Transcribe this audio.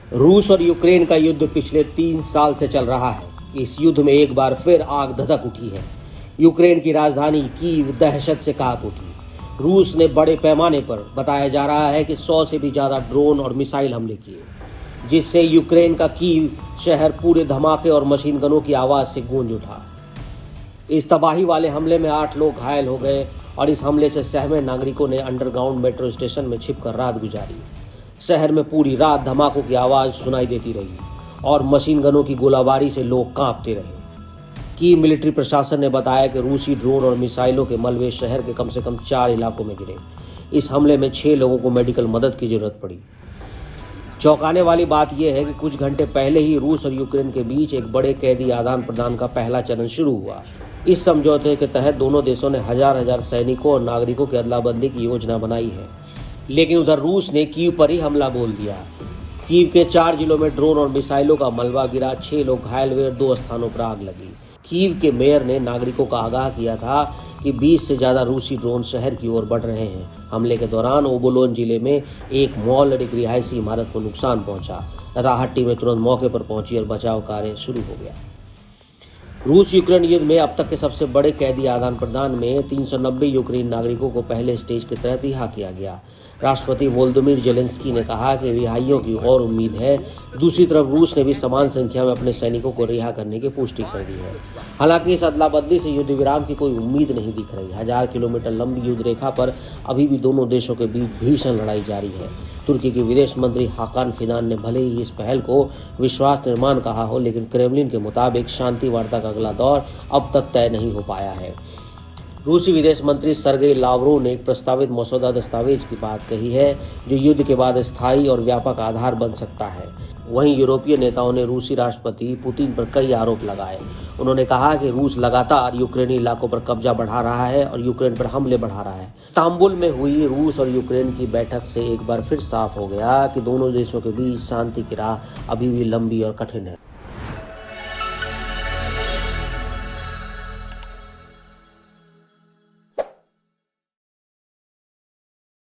रूस और यूक्रेन का युद्ध पिछले 3 साल से चल रहा है। इस युद्ध में एक बार फिर आग धधक उठी है। यूक्रेन की राजधानी कीव दहशत से कांप उठी। रूस ने बड़े पैमाने पर बताया जा रहा है कि 100 से भी ज्यादा ड्रोन और मिसाइल हमले किए, जिससे यूक्रेन का कीव शहर पूरे धमाके और मशीन गनों की आवाज से गूंज उठा। इस तबाही वाले हमले में 8 लोग घायल हो गए और इस हमले से सहमे नागरिकों ने अंडरग्राउंड मेट्रो स्टेशन में छिपकर रात गुजारी। शहर में पूरी रात धमाकों की आवाज सुनाई देती रही और मशीन गनों की गोलाबारी से लोग कांपते रहे। कीव मिलिट्री प्रशासन ने बताया कि रूसी ड्रोन और मिसाइलों के मलबे शहर के कम से कम 4 इलाकों में गिरे। इस हमले में 6 लोगों को मेडिकल मदद की जरूरत पड़ी। चौंकाने वाली बात यह है कि कुछ घंटे पहले ही रूस और यूक्रेन के बीच एक बड़े कैदी आदान प्रदान का पहला चरण शुरू हुआ। इस समझौते के तहत दोनों देशों ने हजार सैनिकों और नागरिकों की अदला बदली की योजना बनाई है, लेकिन उधर रूस ने कीव पर ही हमला बोल दिया। कीव के 4 जिलों में ड्रोन और मिसाइलों का मलबा गिरा, 6 लोग घायल हुए और 2 स्थानों पर आग लगी। कीव के मेयर ने नागरिकों को आगाह किया था कि 20 से ज्यादा रूसी ड्रोन शहर की ओर बढ़ रहे हैं। हमले के दौरान ओबोलोन जिले में एक मॉल और एक रिहायशी इमारत को नुकसान पहुंचा तथा टीम में तुरंत मौके पर पहुंची और बचाव कार्य शुरू हो गया। रूस यूक्रेन युद्ध में अब तक के सबसे बड़े कैदी आदान प्रदान में 390 यूक्रेनी नागरिकों को पहले स्टेज के तहत रिहा किया गया। राष्ट्रपति वोलोदिमीर जेलेंस्की ने कहा कि रिहाइयों की और उम्मीद है। दूसरी तरफ रूस ने भी समान संख्या में अपने सैनिकों को रिहा करने की पुष्टि कर दी है। हालांकि इस अदला बदली से युद्ध विराम की कोई उम्मीद नहीं दिख रही। 1000 किलोमीटर लंबी युद्ध रेखा पर अभी भी दोनों देशों के बीच भीषण लड़ाई जारी है। तुर्की के विदेश मंत्री हाकान फिदान ने भले ही इस पहल को विश्वास निर्माण कहा हो, लेकिन क्रेमलिन के मुताबिक शांति वार्ता का अगला दौर अब तक तय नहीं हो पाया है। रूसी विदेश मंत्री सर्गेई लावरोव ने एक प्रस्तावित मसौदा दस्तावेज की बात कही है, जो युद्ध के बाद स्थायी और व्यापक आधार बन सकता है। वहीं यूरोपीय नेताओं ने रूसी राष्ट्रपति पुतिन पर कई आरोप लगाए। उन्होंने कहा कि रूस लगातार यूक्रेनी इलाकों पर कब्जा बढ़ा रहा है और यूक्रेन पर हमले बढ़ा रहा है। इस्तांबुल में हुई रूस और यूक्रेन की बैठक से एक बार फिर साफ हो गया कि दोनों देशों के बीच शांति की राह अभी भी लंबी और कठिन है।